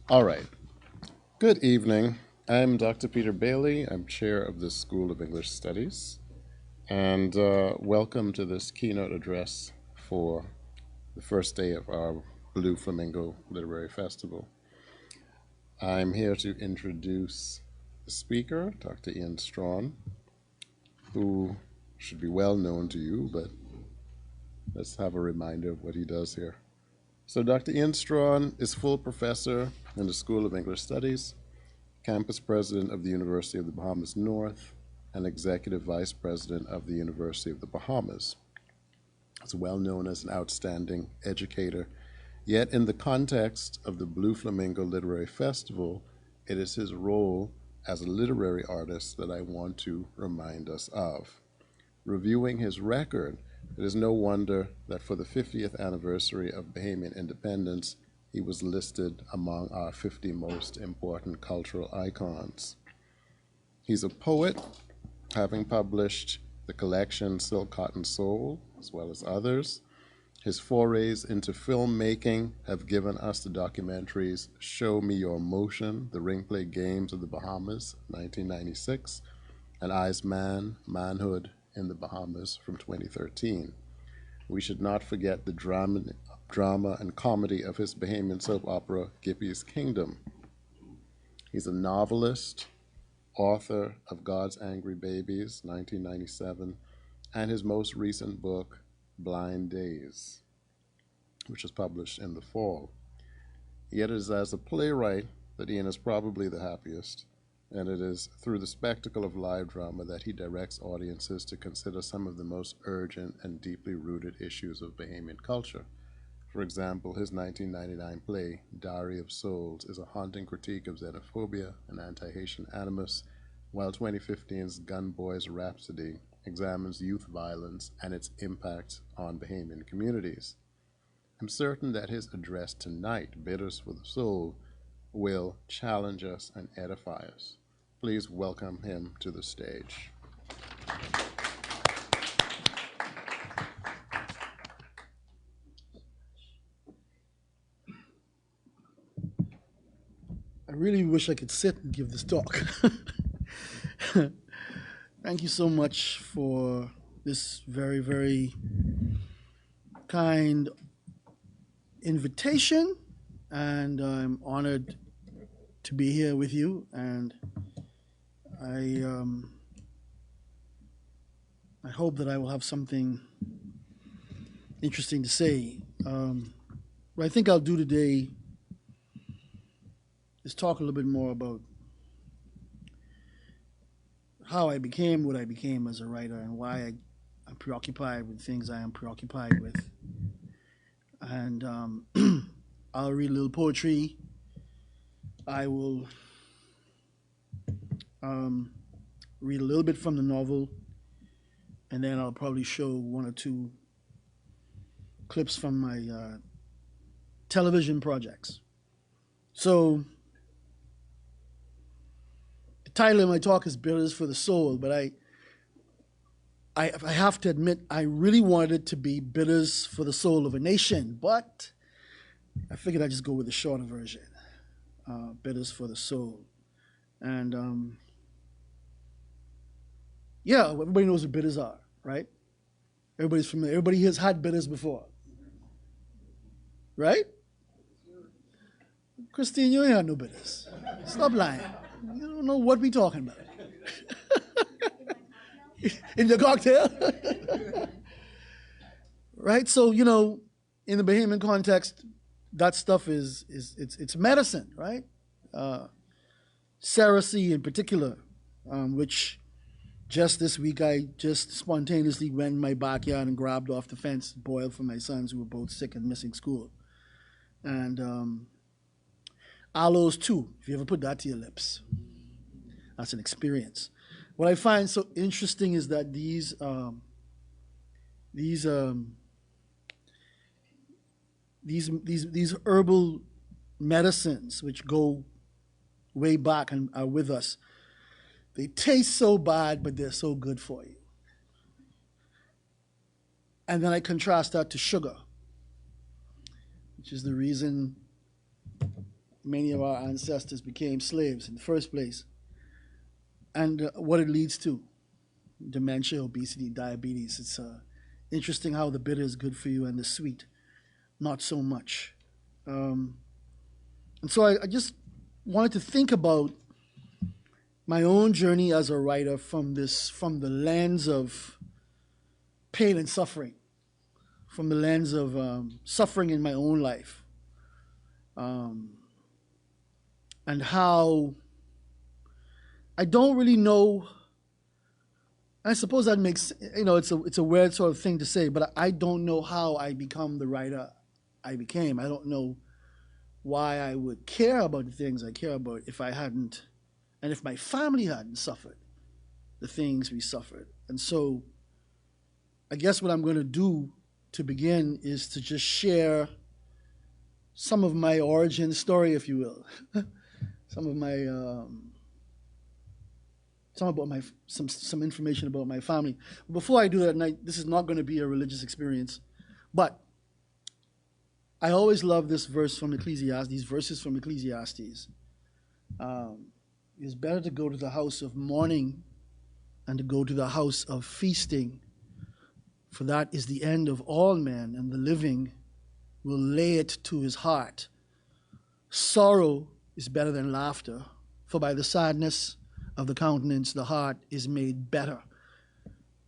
All right. Good evening. I'm Dr. Peter Bailey. I'm chair of the School of English Studies. And welcome to this keynote address for the first day of our Blue Flamingo Literary Festival. I'm here to introduce the speaker, Dr. Ian Strachan, who should be well known to you, but let's have a reminder of what he does here. So Dr. Ian Strachan is full professor in the School of English Studies, campus president of the University of the Bahamas North, and executive vice president of the University of the Bahamas. He's well known as an outstanding educator, yet in the context of the Blue Flamingo Literary Festival, it is his role as a literary artist that I want to remind us of. Reviewing his record, it is no wonder that for the 50th anniversary of Bahamian independence, he was listed among our 50 most important cultural icons. He's a poet, having published the collection Silk Cotton Soul, as well as others. His forays into filmmaking have given us the documentaries Show Me Your Motion, The Ring Play Games of the Bahamas, 1996, and Eyes Man, Manhood in the Bahamas from 2013. We should not forget the drama and comedy of his Bahamian soap opera, Gippy's Kingdom. He's a novelist, author of God's Angry Babies, 1997, and his most recent book, Blind Days, which was published in the fall. Yet it is as a playwright that Ian is probably the happiest, and it is through the spectacle of live drama that he directs audiences to consider some of the most urgent and deeply rooted issues of Bahamian culture. For example, his 1999 play, Diary of Souls, is a haunting critique of xenophobia and anti-Haitian animus, while 2015's Gun Boys Rhapsody examines youth violence and its impact on Bahamian communities. I'm certain that his address tonight, Bitters for the Soul, will challenge us and edify us. Please welcome him to the stage. I really wish I could sit and give this talk. Thank you so much for this very, very kind invitation, and I'm honored to be here with you, and I hope that I will have something interesting to say. What I think I'll do today is talk a little bit more about how I became what I became as a writer and why I'm preoccupied with things I am preoccupied with. And I'll read a little poetry. I will read a little bit from the novel, and then I'll probably show one or two clips from my television projects. So the title of my talk is Bitters for the Soul, but I have to admit I really wanted it to be Bitters for the Soul of a Nation, but I figured I'd just go with the shorter version, Bitters for the Soul. And yeah, everybody knows what bitters are, right? Everybody's familiar. Everybody has had bitters before, right? Christine, you ain't had no bitters. Stop lying. You don't know what we talking about. In your cocktail? Right? So, you know, in the Bahamian context, that stuff it's medicine, right? Cerasee in particular, which just this week I just spontaneously went in my backyard and grabbed off the fence, boiled for my sons who were both sick and missing school. And aloes too, if you ever put that to your lips. That's an experience. What I find so interesting is that these herbal medicines, which go way back and are with us, they taste so bad, but they're so good for you. And then I contrast that to sugar, which is the reason many of our ancestors became slaves in the first place, and what it leads to: dementia, obesity, diabetes. It's interesting how the bitter is good for you and the sweet, not so much. Um, and so I just wanted to think about my own journey as a writer from the lens of pain and suffering, from the lens of suffering in my own life, um, and how I don't really know. I suppose that makes, it's a weird sort of thing to say, but I don't know how I become the writer I became. I don't know why I would care about the things I care about if I hadn't, and if my family hadn't suffered the things we suffered. And so I guess what I'm going to do to begin is to just share some of my origin story, if you will, some of my some information about my family. Before I do that, this is not going to be a religious experience, but I always love this verse from Ecclesiastes. These verses from Ecclesiastes. It's better to go to the house of mourning and to go to the house of feasting, for that is the end of all men, and the living will lay it to his heart. Sorrow is better than laughter, for by the sadness of the countenance the heart is made better.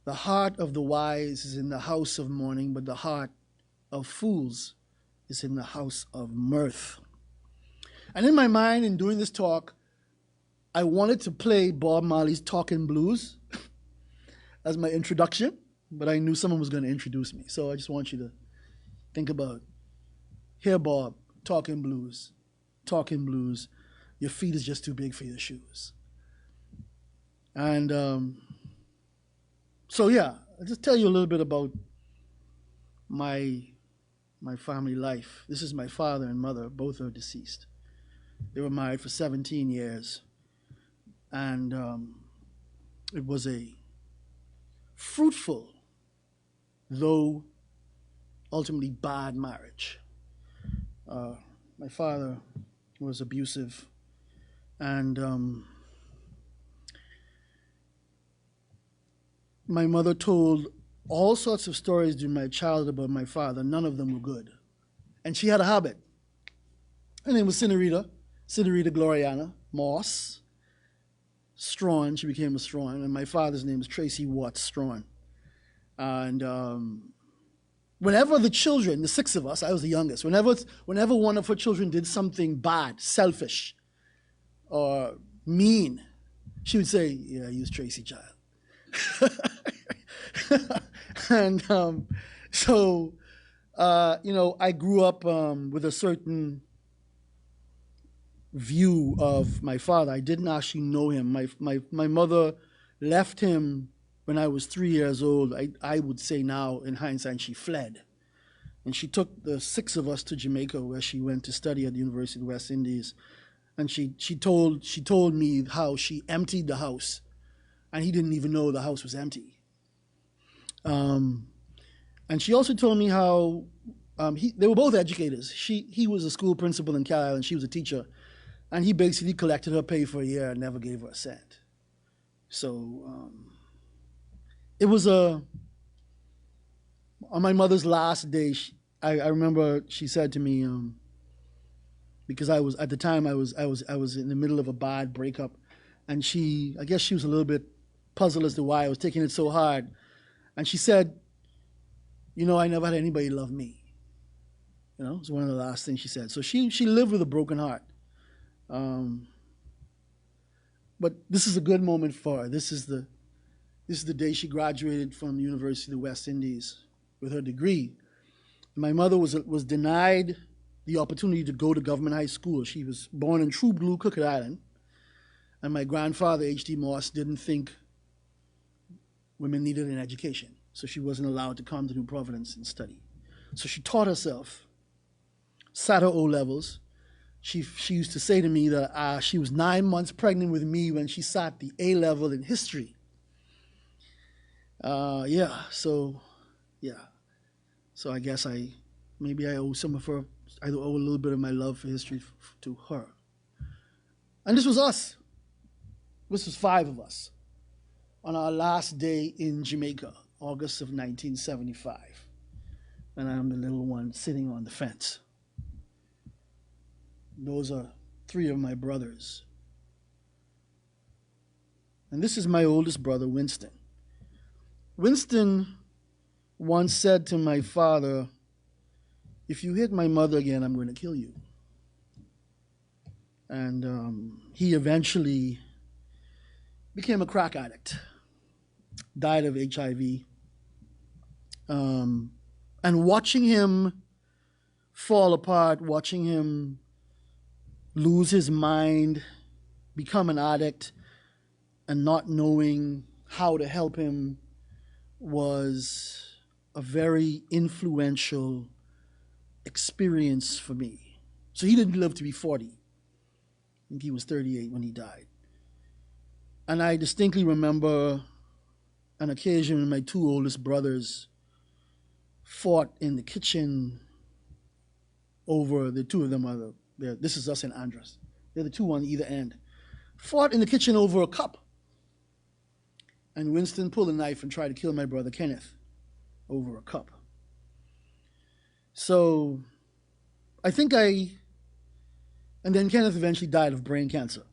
The heart of the wise is in the house of mourning, but the heart of fools is in the house of mirth. And in my mind, in doing this talk, I wanted to play Bob Marley's Talking Blues as my introduction, but I knew someone was going to introduce me. So I just want you to think about, here, Bob, talking blues, your feet is just too big for your shoes. And so, yeah, I'll just tell you a little bit about my family life. This is my father and mother. Both are deceased. They were married for 17 years. And it was a fruitful, though ultimately bad marriage. My father was abusive, and my mother told all sorts of stories during my childhood about my father. None of them were good. And she had a habit. Her name was Senorita Gloriana Moss Strawn. She became a Strawn. And my father's name is Tracy Watts Strawn. And whenever the children, the six of us, I was the youngest, whenever one of her children did something bad, selfish, or mean, she would say, "Yeah, use Tracy, child." And so I grew up with a certain view of my father. I didn't actually know him. My mother left him when I was 3 years old. I would say now, in hindsight, she fled. And she took the six of us to Jamaica, where she went to study at the University of the West Indies. And she told me how she emptied the house, and he didn't even know the house was empty. And she also told me how they were both educators. He was a school principal in Cal Island, she was a teacher, and he basically collected her pay for a year and never gave her a cent. So it was on my mother's last day. I remember she said to me, because I was at the time I was in the middle of a bad breakup, and I guess she was a little bit puzzled as to why I was taking it so hard, and she said, "I never had anybody love me." It was one of the last things she said. So she lived with a broken heart. But this is a good moment for her. This is the day she graduated from the University of the West Indies with her degree. My mother was denied the opportunity to go to government high school. She was born in True Blue, Crooked Island, and my grandfather, H.D. Moss, didn't think women needed an education, so she wasn't allowed to come to New Providence and study. So she taught herself, sat her O-levels. She used to say to me that she was 9 months pregnant with me when she sat the A-level in history. Yeah. So I guess maybe I owe some of her, I owe a little bit of my love for history to her. And this was us. This was 5 of us on our last day in Jamaica, August of 1975. And I'm the little one sitting on the fence. Those are 3 of my brothers. And this is my oldest brother, Winston. Winston once said to my father, "If you hit my mother again, I'm going to kill you." And he eventually became a crack addict, died of HIV. And watching him fall apart, watching him lose his mind, become an addict, and not knowing how to help him was a very influential experience for me. So he didn't live to be 40. I think he was 38 when he died. And I distinctly remember an occasion when my 2 oldest brothers fought in the kitchen over, the 2 of them are this is us and Andres. They're the 2 on either end. Fought in the kitchen over a cup. And Winston pulled a knife and tried to kill my brother Kenneth over a cup. So I think and then Kenneth eventually died of brain cancer.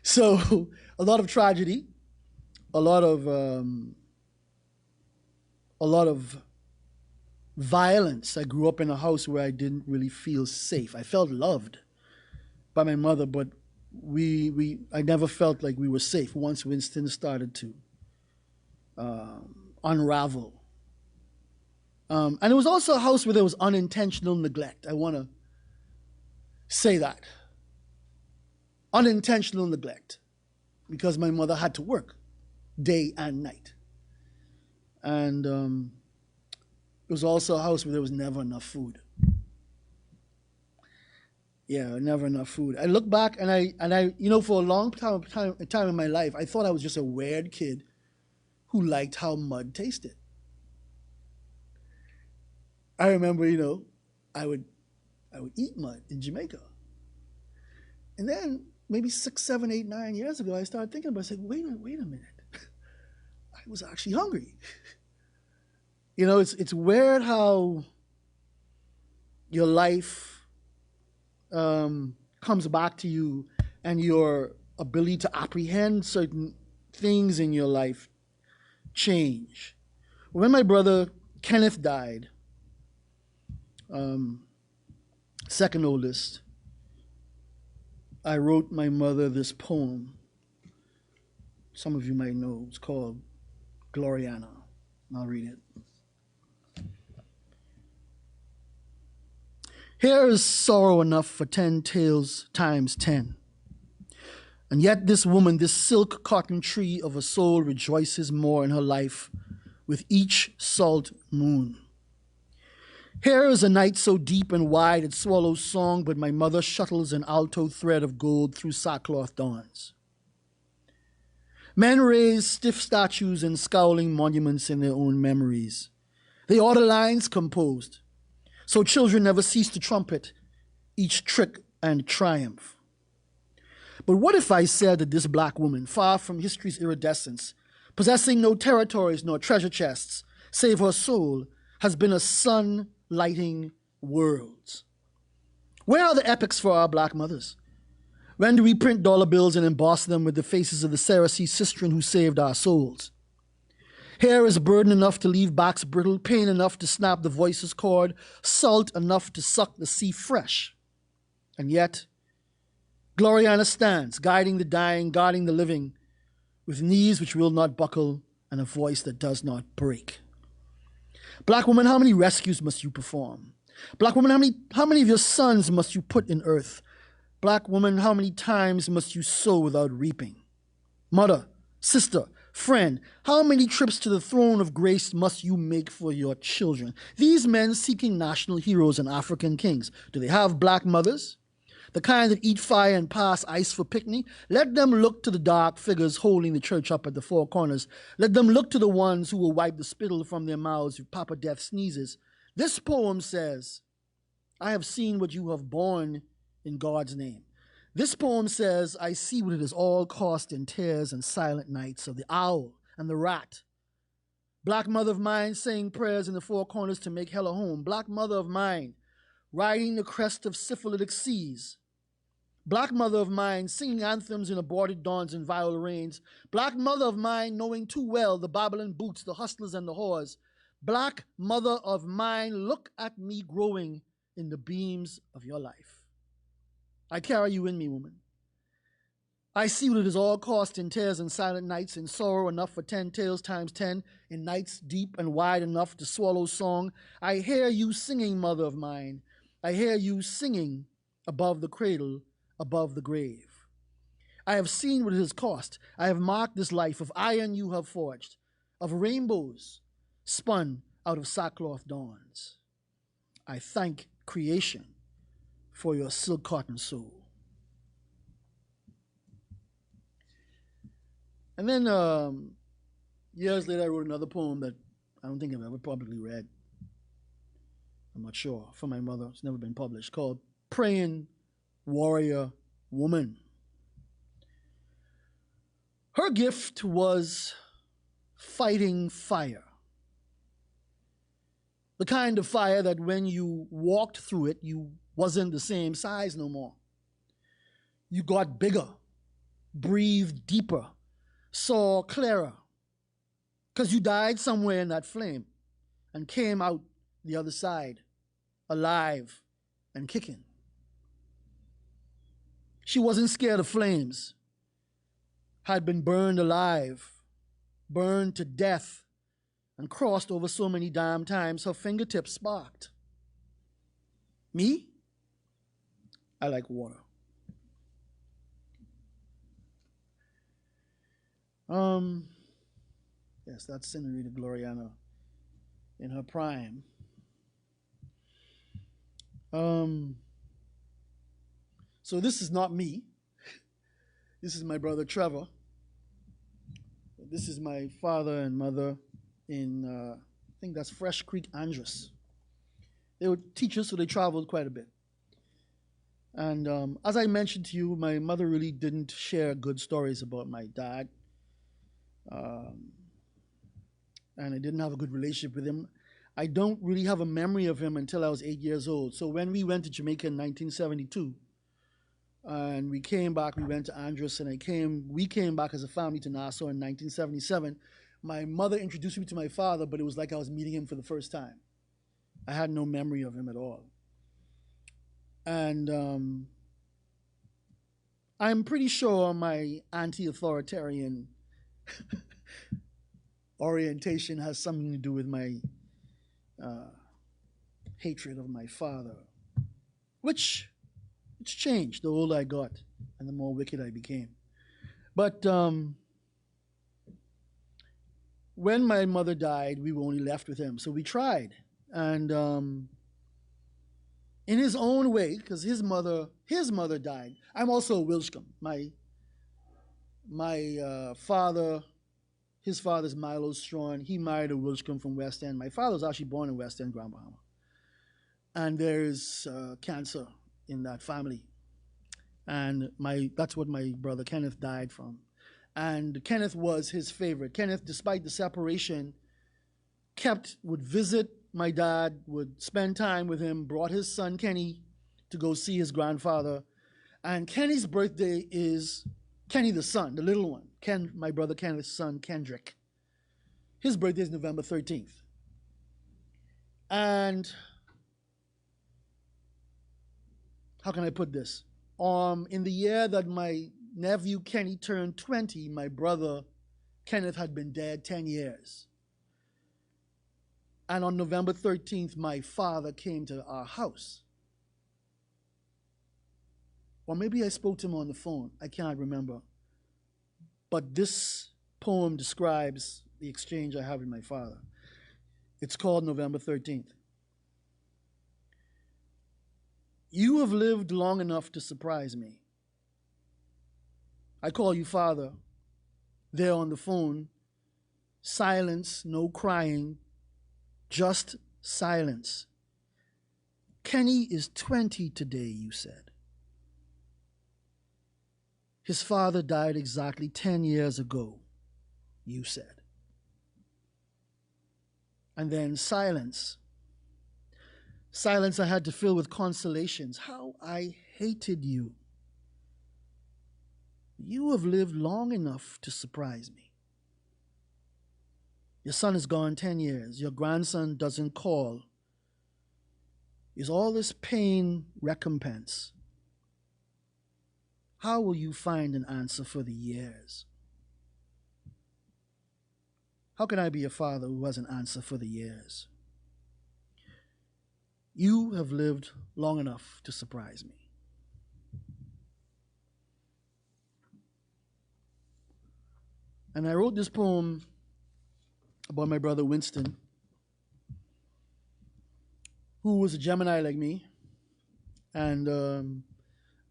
So a lot of tragedy, a lot of violence. I grew up in a house where I didn't really feel safe. I felt loved by my mother, but I never felt like we were safe once Winston started to unravel. And it was also a house where there was unintentional neglect. I want to say that. Unintentional neglect, because my mother had to work day and night. And it was also a house where there was never enough food. Yeah, never enough food. I look back and I for a long time in my life, I thought I was just a weird kid who liked how mud tasted. I remember, I would eat mud in Jamaica. And then maybe 6, 7, 8, 9 years ago, I started thinking about it. I said, wait a minute. I was actually hungry. It's weird how your life comes back to you and your ability to apprehend certain things in your life change. When my brother Kenneth died, second oldest, I wrote my mother this poem. Some of you might know. It's called Gloriana. I'll read it. Here is sorrow enough for 10 tales times 10. And yet this woman, this silk cotton tree of a soul, rejoices more in her life with each salt moon. Here is a night so deep and wide it swallows song, but my mother shuttles an alto thread of gold through sackcloth dawns. Men raise stiff statues and scowling monuments in their own memories. They order lines composed, so children never cease to trumpet each trick and triumph. But what if I said that this black woman, far from history's iridescence, possessing no territories nor treasure chests, save her soul, has been a sun lighting worlds? Where are the epics for our black mothers? When do we print dollar bills and emboss them with the faces of the Saracen sistren who saved our souls? Hair is burden enough to leave backs brittle, pain enough to snap the voice's cord, salt enough to suck the sea fresh. And yet, Gloriana stands, guiding the dying, guarding the living, with knees which will not buckle and a voice that does not break. Black woman, how many rescues must you perform? Black woman, how many of your sons must you put in earth? Black woman, how many times must you sow without reaping? Mother, sister, friend, how many trips to the throne of grace must you make for your children? These men seeking national heroes and African kings, do they have black mothers? the kind that eat fire and pass ice for picnic. Let them look to the dark figures holding the church up at the four corners. Let them look to the ones who will wipe the spittle from their mouths if Papa Death sneezes. This poem says, I have seen what you have borne in God's name. This poem says, I see what it has all cost in tears and silent nights of the owl and the rat. Black mother of mine saying prayers in the four corners to make hell a home. Black mother of mine riding the crest of syphilitic seas. Black mother of mine singing anthems in aborted dawns and vile rains. Black mother of mine knowing too well the Babylon boots, the hustlers and the whores. Black mother of mine, look at me growing in the beams of your life. I carry you in me, woman. I see what it has all cost in tears and silent nights, in sorrow enough for 10 tales times 10, in nights deep and wide enough to swallow song. I hear you singing, mother of mine. I hear you singing above the cradle, above the grave. I have seen what it has cost. I have marked this life of iron you have forged, of rainbows spun out of sackcloth dawns. I thank creation for your silk cotton soul. And then years later, I wrote another poem that I don't think I've ever publicly read. I'm not sure, for my mother. It's never been published, called Praying Warrior Woman. Her gift was fighting fire. The kind of fire that when you walked through it, you wasn't the same size no more. You got bigger, breathed deeper, saw clearer, because you died somewhere in that flame and came out the other side, alive and kicking. She wasn't scared of flames, had been burned alive, burned to death, and crossed over so many damn times her fingertips sparked. Me? I like water. Yes, that's Senorita Gloriana in her prime. So this is not me. This is my brother Trevor. This is my father and mother in, I think that's Fresh Creek, Andros. They were teachers, so they traveled quite a bit. And as I mentioned to you, my mother really didn't share good stories about my dad. And I didn't have a good relationship with him. I don't really have a memory of him until I was 8 years old. So when we went to Jamaica in 1972, and we came back, we went to Andros, and we came back as a family to Nassau in 1977. My mother introduced me to my father, but it was like I was meeting him for the first time. I had no memory of him at all. And I'm pretty sure my anti-authoritarian orientation has something to do with my hatred of my father, which it's changed the older I got and the more wicked I became. But when my mother died, we were only left with him, so we tried. And in his own way, because his mother died. I'm also a Wilshcombe. My father, his father's Milo Strawn. He married a Wilshcombe from West End. My father was actually born in West End, Grand Bahama. And there's cancer in that family. And that's what my brother Kenneth died from. And Kenneth was his favorite. Kenneth, despite the separation, would visit my dad, would spend time with him, brought his son Kenny to go see his grandfather. And Kenny's birthday is Kenny the son, the little one. My brother Kenneth's son, Kendrick. His birthday is November 13th. And how can I put this? In the year that my nephew Kenny turned 20, my brother Kenneth had been dead 10 years. And on November 13th, my father came to our house. Or maybe I spoke to him on the phone. I can't remember. But this poem describes the exchange I have with my father. It's called November 13th. You have lived long enough to surprise me. I call you father. There on the phone, silence, no crying, just silence. Kenny is 20 today, you said. His father died exactly 10 years ago, you said. And then silence. Silence I had to fill with consolations. How I hated you. You have lived long enough to surprise me. Your son is gone 10 years. Your grandson doesn't call. Is all this pain recompense? How will you find an answer for the years? How can I be a father who has an answer for the years? You have lived long enough to surprise me. And I wrote this poem about my brother Winston, who was a Gemini like me, and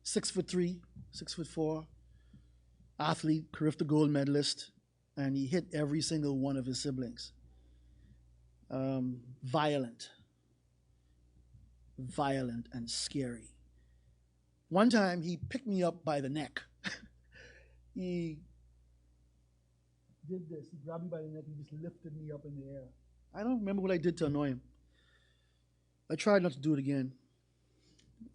6'3", 6'4", athlete, Carifta gold medalist, and he hit every single one of his siblings. Violent and scary. One time he picked me up by the neck. He did this. He grabbed me by the neck and just lifted me up in the air. I don't remember what I did to annoy him. I tried not to do it again.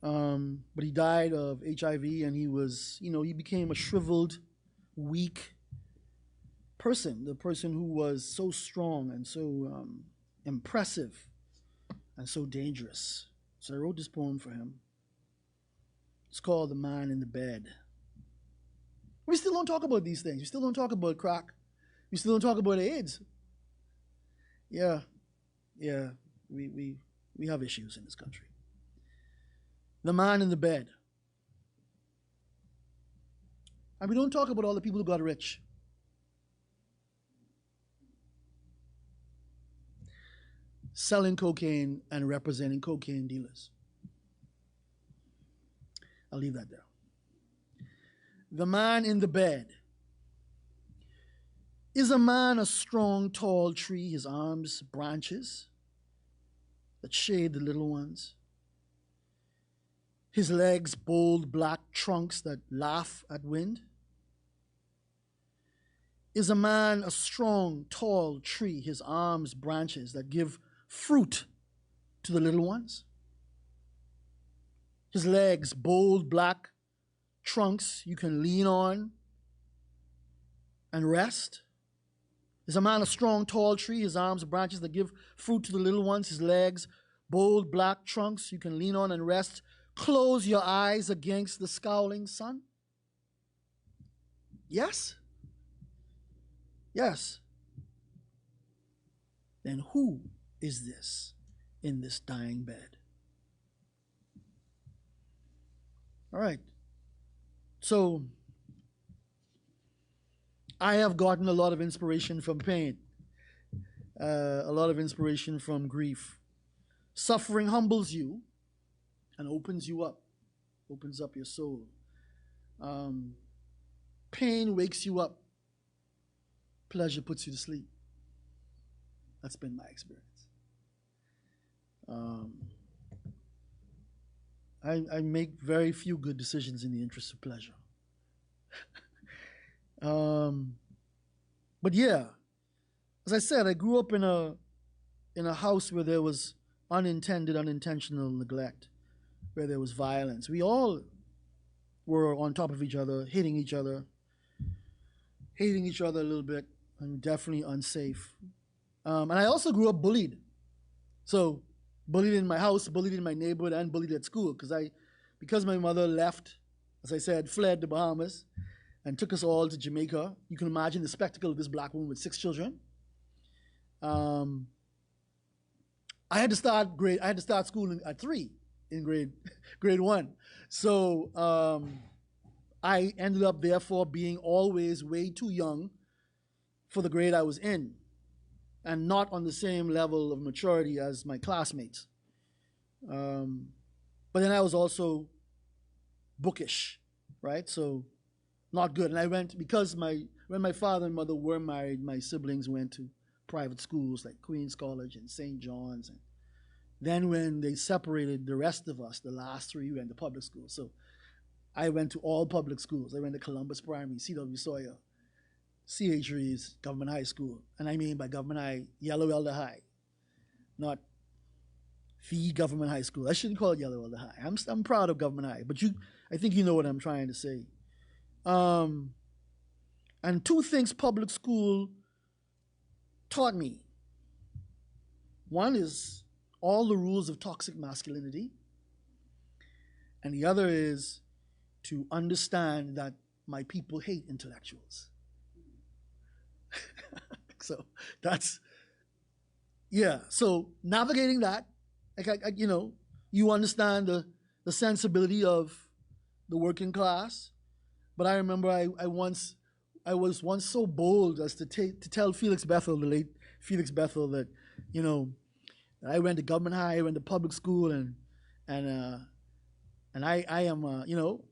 But he died of HIV, and he became a shriveled, weak person, the person who was so strong and so impressive and so dangerous. So I wrote this poem for him. It's called The Man in the Bed. We still don't talk about these things. We still don't talk about crack. We still don't talk about AIDS. Yeah, we have issues in this country. The man in the bed. And we don't talk about all the people who got rich. Selling cocaine and representing cocaine dealers. I'll leave that there. The man in the bed. Is a man a strong, tall tree, his arms branches that shade the little ones? His legs bold black trunks that laugh at wind? Is a man a strong, tall tree, his arms branches that give fruit to the little ones? His legs bold black trunks you can lean on and rest? Is a man a strong, tall tree, his arms branches that give fruit to the little ones? His legs bold black trunks you can lean on and rest? Close your eyes against the scowling sun? Yes? Yes. Then who is this in this dying bed? All right. So, I have gotten a lot of inspiration from pain, a lot of inspiration from grief. Suffering humbles you and opens you up, opens up your soul. Pain wakes you up. Pleasure puts you to sleep. That's been my experience. I make very few good decisions in the interest of pleasure. But yeah, as I said, I grew up in a house where there was unintentional neglect, where there was violence. We all were on top of each other, hating each other a little bit, and definitely unsafe. And I also grew up bullied. So bullied in my house, bullied in my neighborhood, and bullied at school because my mother left, as I said, fled the Bahamas and took us all to Jamaica. You can imagine the spectacle of this black woman with 6 children. I had to start school at 3 in grade 1. So I ended up therefore being always way too young for the grade I was in, and not on the same level of maturity as my classmates. But then I was also bookish, right? So not good. And I went because when my father and mother were married, my siblings went to private schools like Queens College and St. John's. And then when they separated, the rest of us, the last three, went to public schools. So I went to all public schools. I went to Columbus Primary, C.W. Sawyer, C.H. Reeves, Government High School. And I mean by Government High, Yellow Elder High, not the Government High School. I shouldn't call it Yellow Elder High. I'm proud of Government High, but I think you know what I'm trying to say. And two things public school taught me. One is all the rules of toxic masculinity, and the other is to understand that my people hate intellectuals. So that's, yeah. So navigating that, you understand the sensibility of the working class. But I remember I was once so bold as to tell Felix Bethel, the late Felix Bethel, that I went to Government High, I went to public school, and I am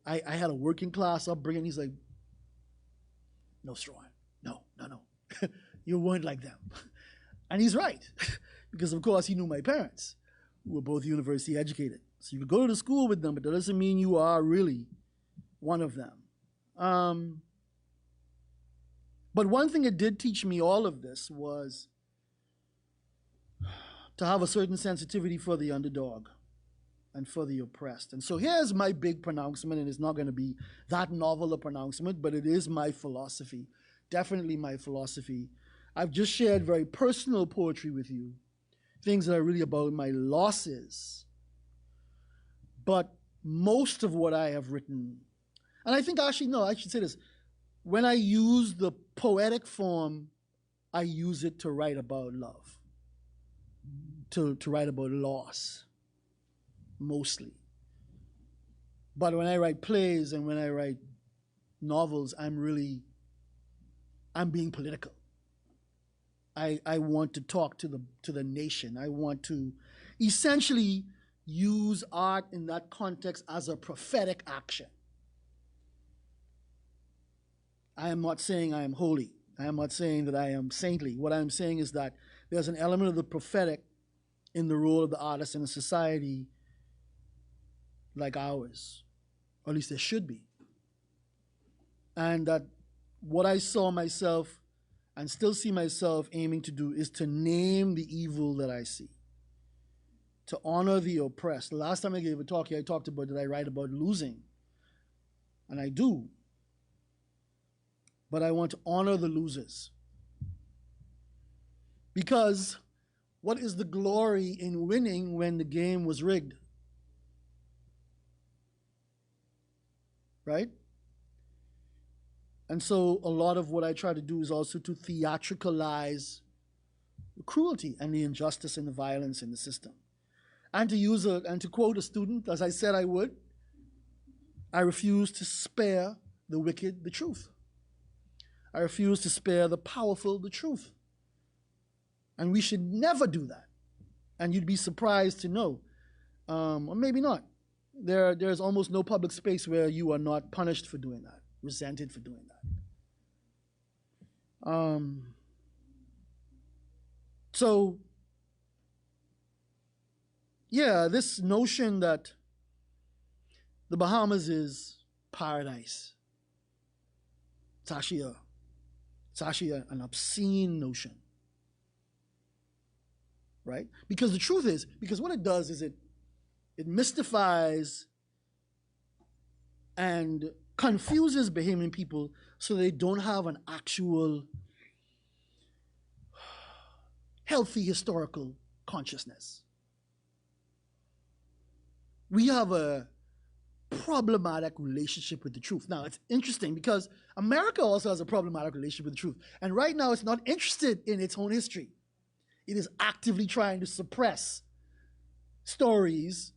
I had a working class upbringing. He's like, no, Strachan, no, you weren't like them, and he's right, because of course he knew my parents, who were both university educated. So you could go to the school with them, but that doesn't mean you are really one of them. But one thing it did teach me all of this was to have a certain sensitivity for the underdog and for the oppressed. And so here's my big pronouncement, and it's not going to be that novel a pronouncement, but it is my philosophy, definitely my philosophy. I've just shared very personal poetry with you, things that are really about my losses. But most of what I have written, and I think actually, no, I should say this. When I use the poetic form, I use it to write about love, to write about loss, mostly. But when I write plays and when I write novels, I'm being political. I want to talk to the nation. I want to essentially use art in that context as a prophetic action. I am not saying I am holy. I am not saying that I am saintly. What I'm saying is that there's an element of the prophetic in the role of the artist in a society like ours, or at least there should be. And that what I saw myself and still see myself aiming to do is to name the evil that I see, to honor the oppressed. The last time I gave a talk here, I talked about that I write about losing, and I do. But I want to honor the losers. Because what is the glory in winning when the game was rigged? Right? And so a lot of what I try to do is also to theatricalize the cruelty and the injustice and the violence in the system. And to quote a student, as I said I would, I refuse to spare the wicked the truth. I refuse to spare the powerful the truth. And we should never do that. And you'd be surprised to know, or maybe not, there's almost no public space where you are not punished for doing that, resented for doing that. So, yeah, this notion that the Bahamas is paradise, it's actually an obscene notion, right? Because the truth is, because what it does is it mystifies and confuses Bahamian people so they don't have an actual healthy historical consciousness. We have a problematic relationship with the truth. Now, it's interesting because America also has a problematic relationship with the truth. And right now, it's not interested in its own history. It is actively trying to suppress stories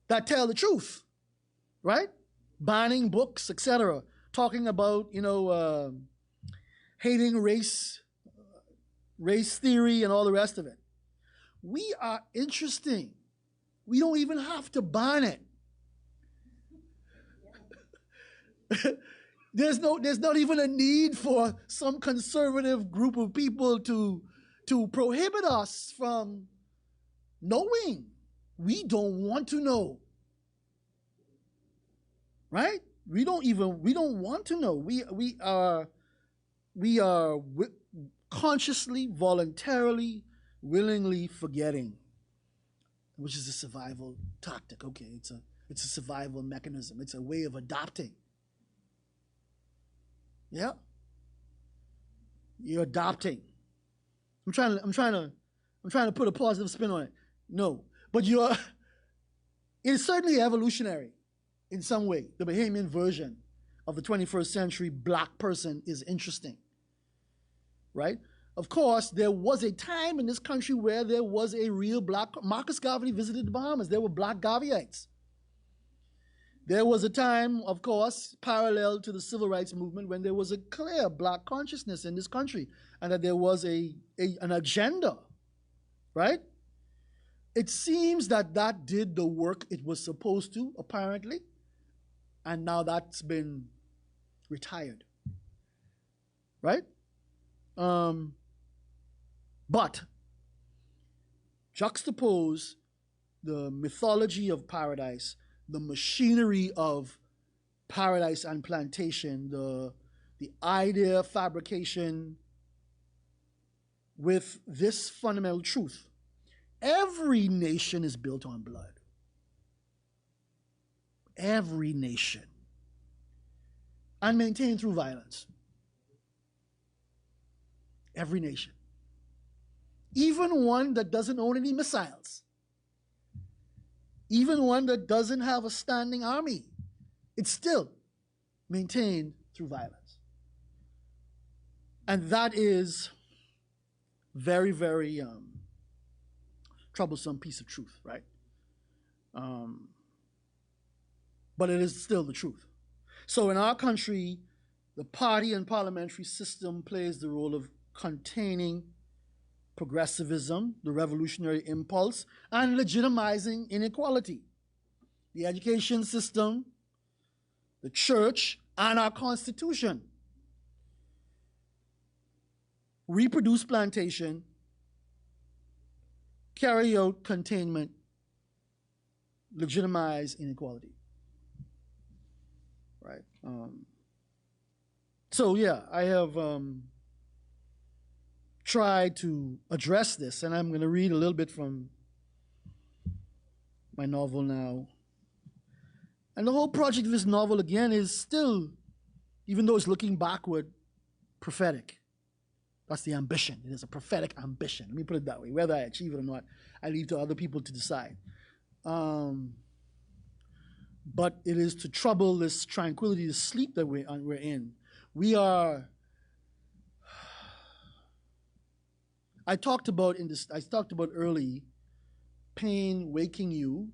that tell the truth, right? Banning books, etc. Talking about, hating race theory and all the rest of it. We are interesting. We don't even have to ban it. There's not even a need for some conservative group of people to prohibit us from knowing. We don't want to know. Right? We don't want to know. We are consciously, voluntarily, willingly forgetting, which is a survival tactic. Okay, it's a survival mechanism. It's a way of adapting. Yeah, you're adopting. I'm trying to put a positive spin on it. No, but it's certainly evolutionary in some way. The Bahamian version of the 21st century black person is interesting, right? Of course, there was a time in this country where there was a real black. Marcus Garvey visited the Bahamas. There were black Garveyites. There was a time, of course, parallel to the civil rights movement when there was a clear black consciousness in this country and that there was an agenda, right? It seems that did the work it was supposed to, apparently, and now that's been retired, right? But juxtapose the mythology of paradise, the machinery of paradise and plantation, the idea fabrication with this fundamental truth. Every nation is built on blood. Every nation. And maintained through violence. Every nation. Even one that doesn't own any missiles. Even one that doesn't have a standing army. It's still maintained through violence. And that is very, very troublesome piece of truth, right? But it is still the truth. So in our country, the party and parliamentary system plays the role of containing progressivism, the revolutionary impulse, and legitimizing inequality. The education system, the church, and our Constitution reproduce plantation, carry out containment, legitimize inequality. Right? So yeah, I have tried to address this, and I'm going to read a little bit from my novel now. And the whole project of this novel, again, is still, even though it's looking backward, prophetic. That's the ambition. It is a prophetic ambition. Let me put it that way. Whether I achieve it or not, I leave to other people to decide. But it is to trouble this tranquility, this sleep that we're in. I talked about early pain waking you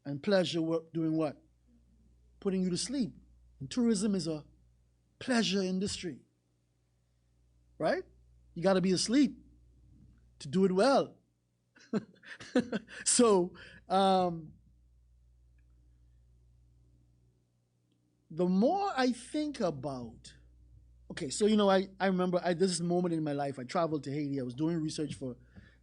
and pleasure doing what? Putting you to sleep. And tourism is a pleasure industry. Right? You got to be asleep to do it well. So, the more I think about, okay, so, I remember this moment in my life. I traveled to Haiti. I was doing research for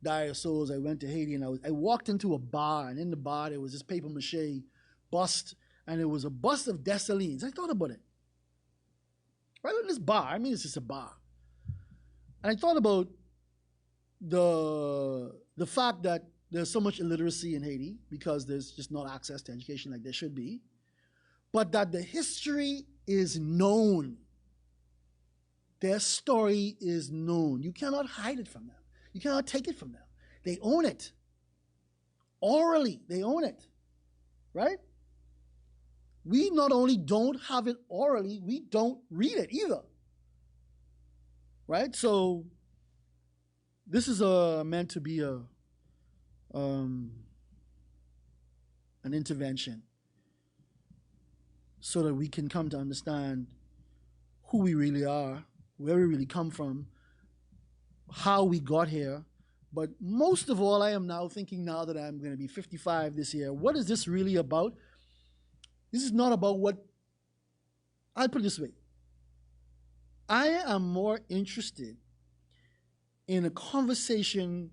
Dire Souls. I went to Haiti and I walked into a bar, and in the bar there was this paper mache bust, and it was a bust of Dessalines. I thought about it. Right in this bar. I mean, it's just a bar. And I thought about the fact that there's so much illiteracy in Haiti because there's just not access to education like there should be, but that the history is known. Their story is known. You cannot hide it from them. You cannot take it from them. They own it. Orally, they own it. Right? We not only don't have it orally, we don't read it either. Right? So this is meant to be an intervention so that we can come to understand who we really are, where we really come from, how we got here. But most of all, I am now thinking, now that I'm going to be 55 this year, what is this really about? This is not about what I'll put it this way. I am more interested in a conversation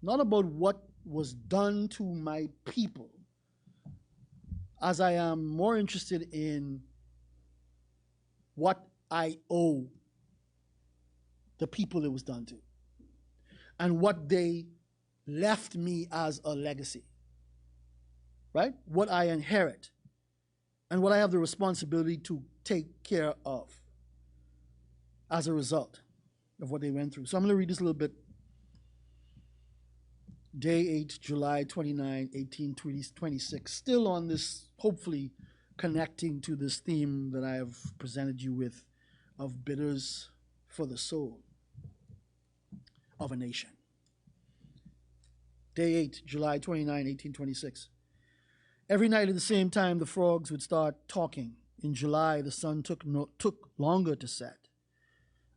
not about what was done to my people, as I am more interested in what I owe the people it was done to and what they left me as a legacy, right? What I inherit and what I have the responsibility to take care of as a result of what they went through. So I'm going to read this a little bit. Day 8, July 29, 1826. Still on this, hopefully connecting to this theme that I have presented you with of bitters for the soul of a nation. Day 8, July 29, 1826. Every night at the same time, the frogs would start talking. In July, the sun took longer to set.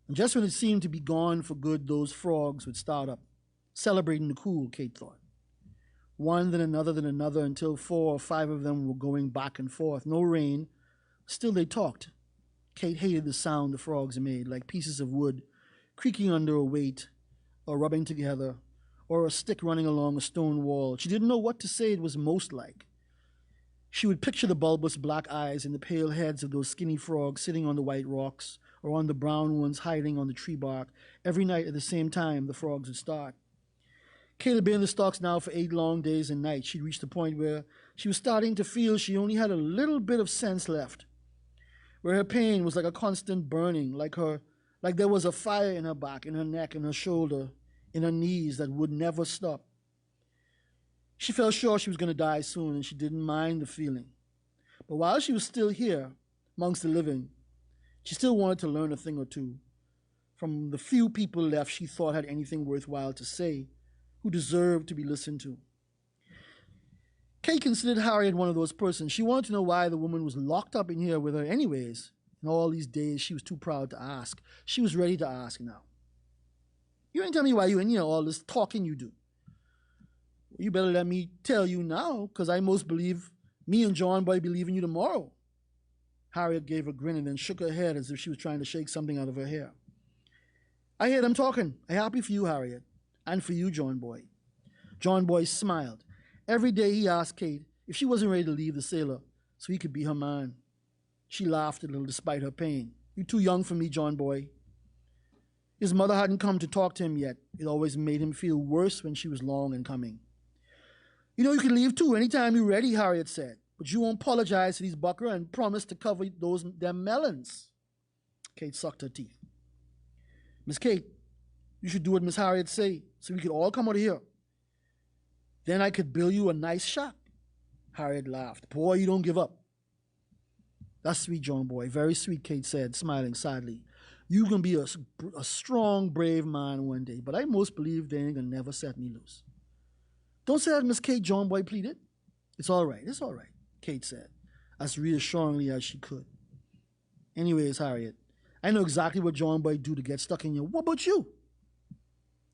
And just when it seemed to be gone for good, those frogs would start up, celebrating the cool, Kate thought. One, then another, until 4 or 5 of them were going back and forth. No rain. Still they talked. Kate hated the sound the frogs made, like pieces of wood creaking under a weight, or rubbing together, or a stick running along a stone wall. She didn't know what to say it was most like. She would picture the bulbous black eyes and the pale heads of those skinny frogs sitting on the white rocks, or on the brown ones hiding on the tree bark. Every night at the same time, the frogs would start. Kate had been in the stalks now for 8 long days and nights. She'd reached the point where she was starting to feel she only had a little bit of sense left, where her pain was like a constant burning, like there was a fire in her back, in her neck, in her shoulder, in her knees that would never stop. She felt sure she was going to die soon, and she didn't mind the feeling. But while she was still here, amongst the living, she still wanted to learn a thing or two from the few people left she thought had anything worthwhile to say, who deserved to be listened to. Kate considered Harriet one of those persons. She wanted to know why the woman was locked up in here with her anyways. In all these days, she was too proud to ask. She was ready to ask now. You ain't tell me why you in here, all this talking you do. Well, you better let me tell you now, because I most believe me and John Boy be leaving you tomorrow. Harriet gave a grin and then shook her head as if she was trying to shake something out of her hair. I hear them talking. I'm happy for you, Harriet. And for you, John Boy. John Boy smiled. Every day he asked Kate if she wasn't ready to leave the sailor so he could be her man. She laughed a little despite her pain. You're too young for me, John Boy. His mother hadn't come to talk to him yet. It always made him feel worse when she was long in coming. You know you can leave too anytime you're ready, Harriet said. But you won't apologize to these bucker and promise to cover them melons. Kate sucked her teeth. Miss Kate, you should do what Miss Harriet say, so we could all come out of here. Then I could build you a nice shop. Harriet laughed. Boy, you don't give up. That's sweet, John Boy. Very sweet, Kate said, smiling sadly. You can be a strong, brave man one day, but I most believe they ain't gonna never set me loose. Don't say that, Miss Kate, John Boy pleaded. It's all right, Kate said, as reassuringly as she could. Anyways, Harriet, I know exactly what John Boy do to get stuck in you. What about you?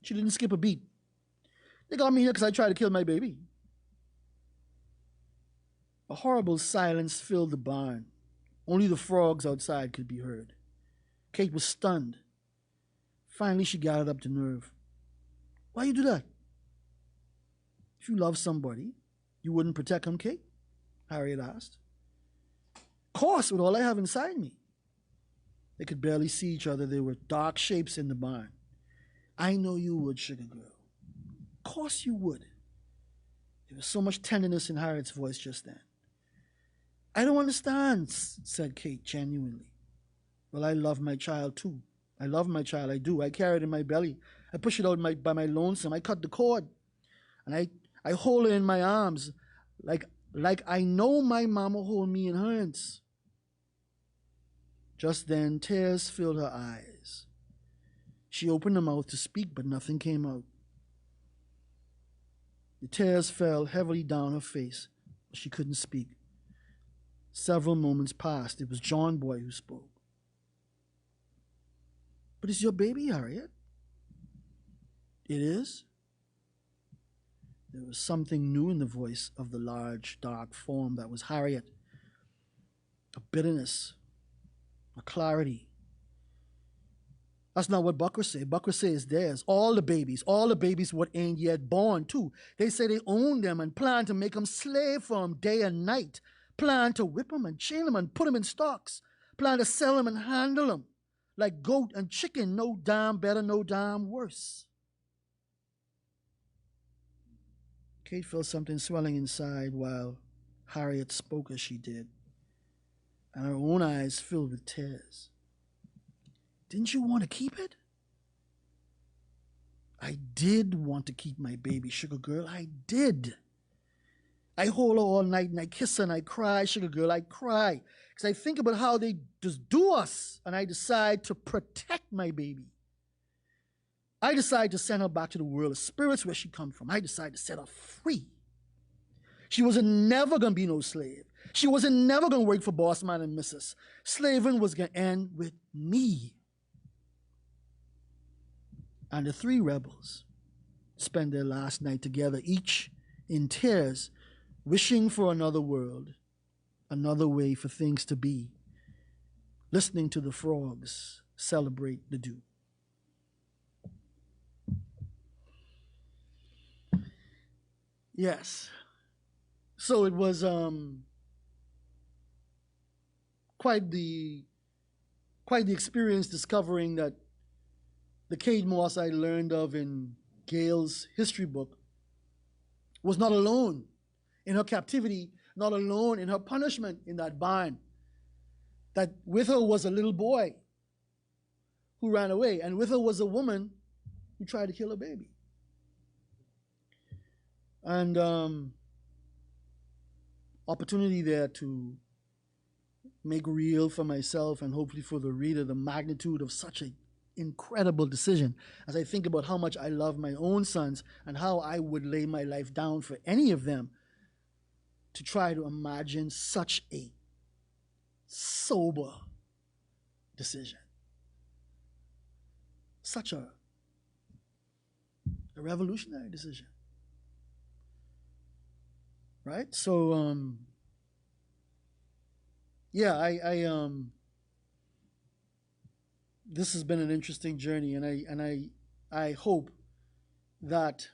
She didn't skip a beat. They got me here because I tried to kill my baby. A horrible silence filled the barn. Only the frogs outside could be heard. Kate was stunned. Finally, she gathered up the nerve. Why you do that? If you love somebody, you wouldn't protect him, Kate? Harriet asked. Of course, with all I have inside me. They could barely see each other. There were dark shapes in the barn. I know you would, sugar girl. Of course you would. There was so much tenderness in Harriet's voice just then. I don't understand, said Kate genuinely. Well, I love my child too. I love my child, I do. I carry it in my belly. I push it out by my lonesome. I cut the cord. And I hold it in my arms like I know my mama hold me in her hands. Just then, tears filled her eyes. She opened her mouth to speak, but nothing came out. The tears fell heavily down her face, but she couldn't speak. Several moments passed. It was John Boy who spoke. But it's your baby, Harriet. It is? There was something new in the voice of the large, dark form that was Harriet. A bitterness, a clarity. That's not what Bucker said. Bucker says theirs. All the babies what ain't yet born too. They say they own them and plan to make them slave for them day and night. Plan to whip them and chain them and put them in stocks. Plan to sell them and handle them like goat and chicken. No damn better, no damn worse. Kate felt something swelling inside while Harriet spoke as she did, and her own eyes filled with tears. Didn't you want to keep it? I did want to keep my baby, sugar girl. I did. I hold her all night and I kiss her and I cry, sugar girl. I cry because I think about how they just do us, and I decide to protect my baby. I decide to send her back to the world of spirits where she come from. I decide to set her free. She wasn't never going to be no slave. She wasn't never going to work for boss man and missus. Slaving was going to end with me. And the three rebels spent their last night together, each in tears, wishing for another world, another way for things to be, listening to the frogs celebrate the dew. Yes. So it was quite the experience discovering that the Kate Moss I learned of in Gail's history book was not alone in her captivity, not alone in her punishment in that barn. That with her was a little boy who ran away, and with her was a woman who tried to kill her baby. And opportunity there to make real for myself and hopefully for the reader the magnitude of such an incredible decision as I think about how much I love my own sons and how I would lay my life down for any of them, to try to imagine such a sober decision. Such a revolutionary decision. Right? So yeah, I this has been an interesting journey, and I hope that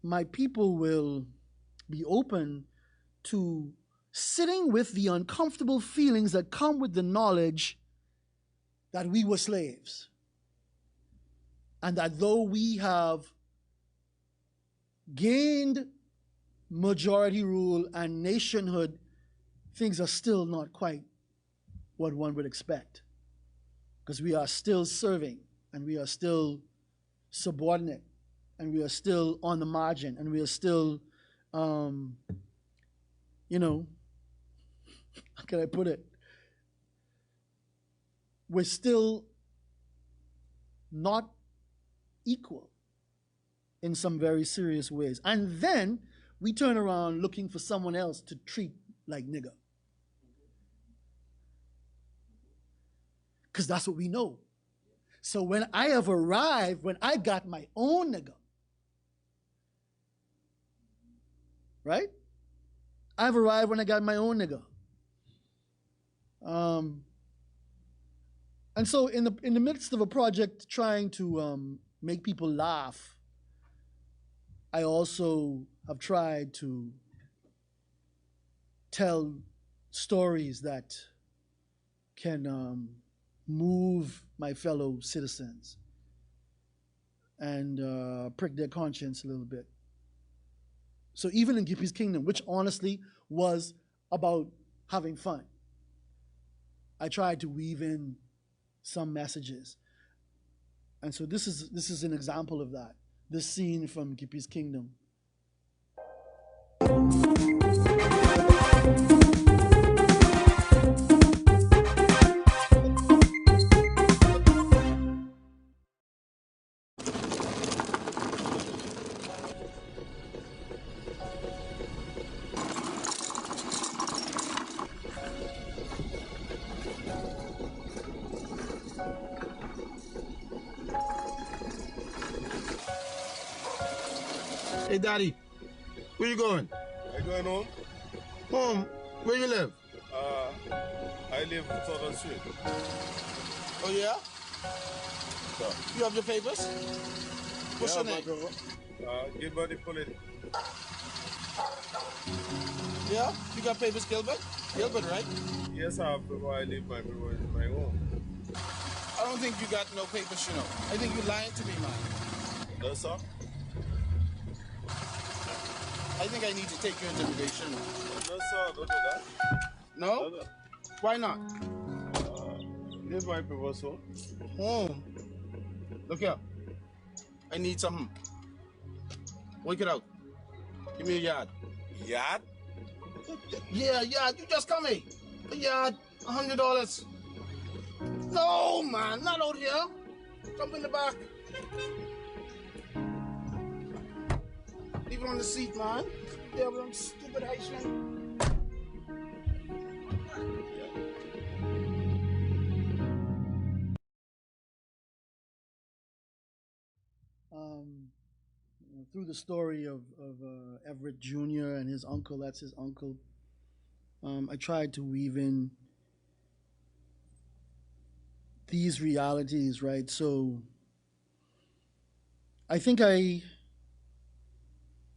my people will be open to sitting with the uncomfortable feelings that come with the knowledge that we were slaves, and that though we have gained majority rule and nationhood, things are still not quite what one would expect, because we are still serving, and we are still subordinate, and we are still on the margin, and we are still, how can I put it? We're still not equal in some very serious ways. And then we turn around looking for someone else to treat like nigger. Because that's what we know. So when I have arrived, when I got my own nigger, right? I've arrived when I got my own nigger. And so in the midst of a project trying to make people laugh, I also have tried to tell stories that can move my fellow citizens and prick their conscience a little bit. So even in Gippy's Kingdom, which honestly was about having fun, I tried to weave in some messages. And so this is an example of that. This scene from Gippy's Kingdom. Hey, Daddy, where you going? I going home? Home? Where you live? I I live in Southern Street. Oh, yeah? So, You have your papers? What's your my name? brother. Gilbert the police. Yeah? You got papers, Gilbert? Gilbert, right? Yes, I have paper. I live my paper in my home. I don't think you got no papers, you know. I think you're lying to me, man. No, sir? I think I need to take you into immigration. No, sir, don't do that. No? No. Why not? Leave my paper, sir. Oh. Look here. I need something. Work it out. Give me a yard. Yard? Yeah, yard. You just come here. A yard. $100. No, man. Not out here. Jump in the back. Leave it on the seat, man. Yeah, with them stupid Haitian. Through the story of Everett Jr. and his uncle, that's his uncle, I tried to weave in these realities, right? So I think I've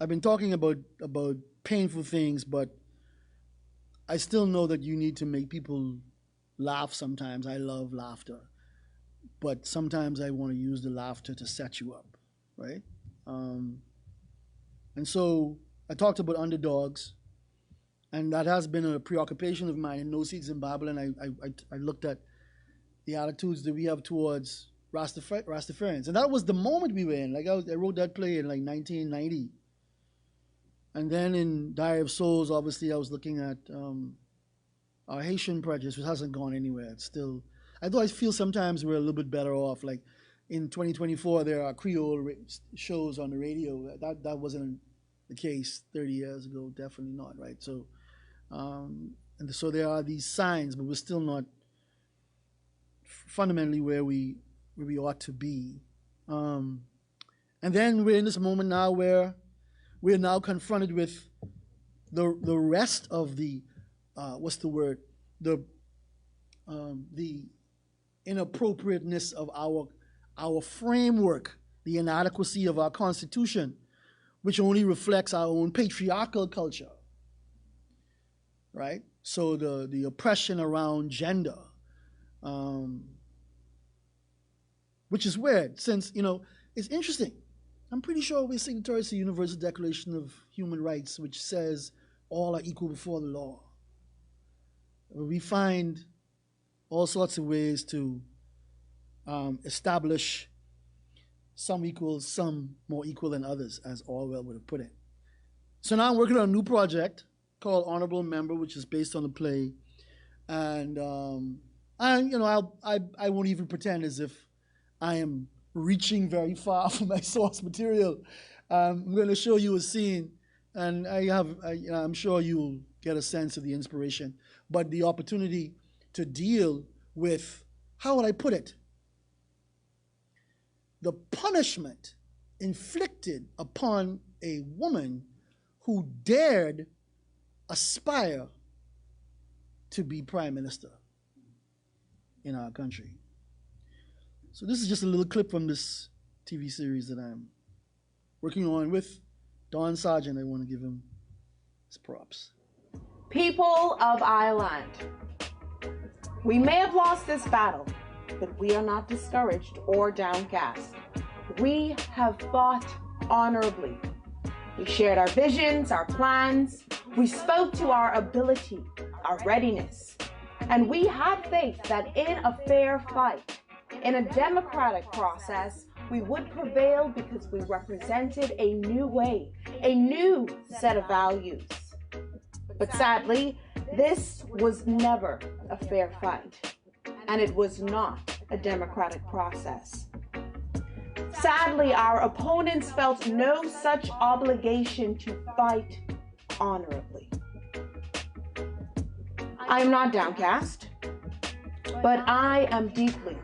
been talking about painful things, but I still know that you need to make people laugh sometimes. I love laughter, but sometimes I want to use the laughter to set you up, right? And so I talked about underdogs, and that has been a preoccupation of mine in No Seeds in Babylon. I looked at the attitudes that we have towards Rastafarians, and that was the moment we were in. Like I wrote that play in like 1990, and then in Diary of Souls, obviously I was looking at our Haitian prejudice, which hasn't gone anywhere. It's still, although I feel sometimes we're a little bit better off. Like in 2024, there are Creole shows on the radio. That wasn't the case 30 years ago. Definitely not, right? So, and so there are these signs, but we're still not fundamentally where we ought to be. And then we're in this moment now where we're now confronted with the rest of the what's the word, the inappropriateness of our framework, the inadequacy of our Constitution, which only reflects our own patriarchal culture, right? So the oppression around gender, which is weird, since, it's interesting. I'm pretty sure we're signatories to the Universal Declaration of Human Rights, which says all are equal before the law. We find all sorts of ways to establish some equal, some more equal than others, as Orwell would have put it. So now I'm working on a new project called Honorable Member, which is based on the play, and I won't even pretend as if I am reaching very far from my source material. I'm going to show you a scene, and I'm sure you'll get a sense of the inspiration, but the opportunity to deal with, how would I put it, the punishment inflicted upon a woman who dared aspire to be prime minister in our country. So this is just a little clip from this TV series that I'm working on with Don Sargent. I want to give him his props. People of Ireland, we may have lost this battle, but we are not discouraged or downcast. We have fought honorably. We shared our visions, our plans. We spoke to our ability, our readiness. And we had faith that in a fair fight, in a democratic process, we would prevail because we represented a new way, a new set of values. But sadly, this was never a fair fight, and it was not a democratic process. Sadly, our opponents felt no such obligation to fight honorably. I am not downcast, but I am deeply,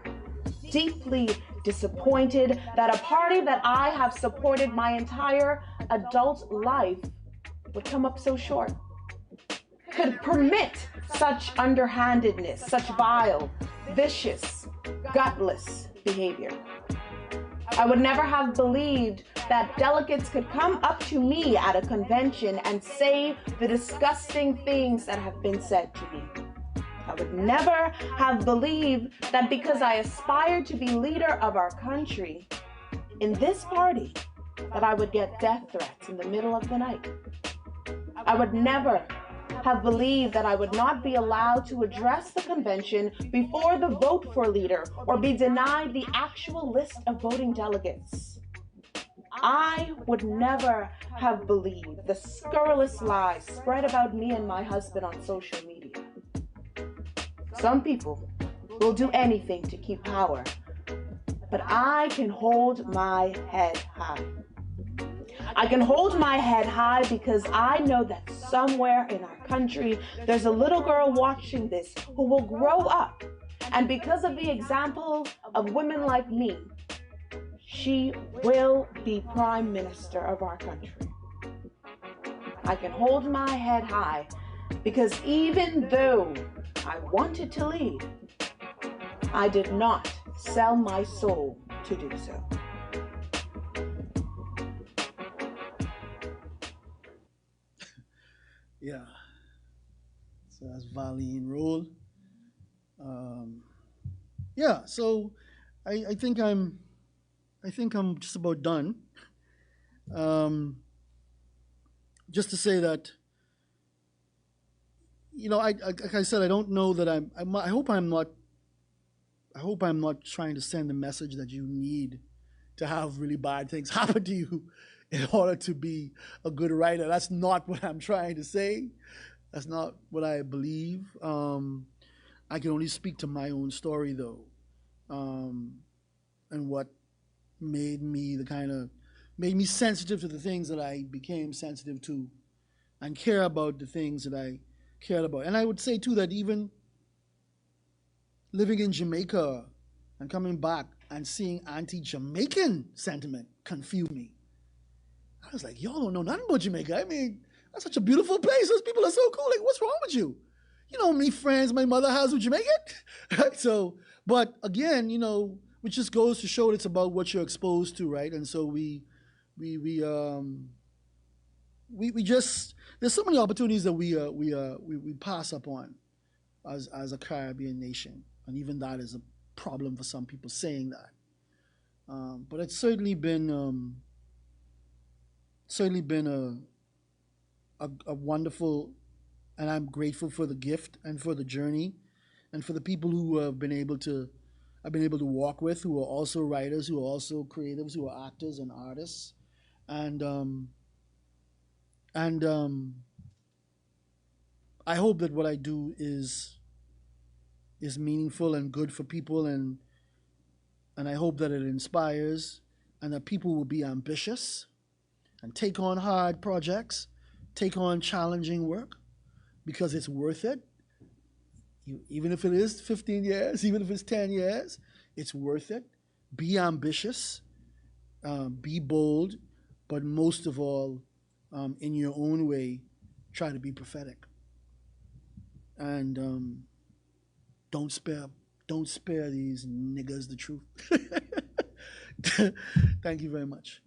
deeply disappointed that a party that I have supported my entire adult life would come up so short. could permit such underhandedness, such vile, vicious, gutless behavior. I would never have believed that delegates could come up to me at a convention and say the disgusting things that have been said to me. I would never have believed that because I aspired to be leader of our country in this party, that I would get death threats in the middle of the night. I would never have believed that I would not be allowed to address the convention before the vote for leader or be denied the actual list of voting delegates. I would never have believed the scurrilous lies spread about me and my husband on social media. Some people will do anything to keep power, but I can hold my head high. I can hold my head high because I know that somewhere in our country, there's a little girl watching this who will grow up. And because of the example of women like me, she will be Prime Minister of our country. I can hold my head high because even though I wanted to lead, I did not sell my soul to do so. Yeah. So that's Valine Roll. Yeah. So I think I'm just about done. Just to say that, like I said, I don't know that I hope I'm not. I hope I'm not trying to send a message that you need to have really bad things happen to you in order to be a good writer. That's not what I'm trying to say. That's not what I believe. I can only speak to my own story, though, and what made me made me sensitive to the things that I became sensitive to, and care about the things that I cared about. And I would say too that even living in Jamaica and coming back and seeing anti-Jamaican sentiment confused me. I was like, y'all don't know nothing about Jamaica. I mean, that's such a beautiful place. Those people are so cool. Like, what's wrong with you? You know how many friends my mother has with Jamaican? Right? So, but again, which just goes to show that it's about what you're exposed to, right? And so we just, there's so many opportunities that we pass up on as a Caribbean nation, and even that is a problem for some people saying that. But it's certainly been a wonderful, and I'm grateful for the gift and for the journey, and for the people who I've been able to walk with, who are also writers, who are also creatives, who are actors and artists, and I hope that what I do is meaningful and good for people, and I hope that it inspires, and that people will be ambitious and take on hard projects, take on challenging work, because it's worth it. Even if it is 15 years, even if it's 10 years, it's worth it. Be ambitious, be bold, but most of all, in your own way, try to be prophetic. And don't spare these niggas the truth. Thank you very much.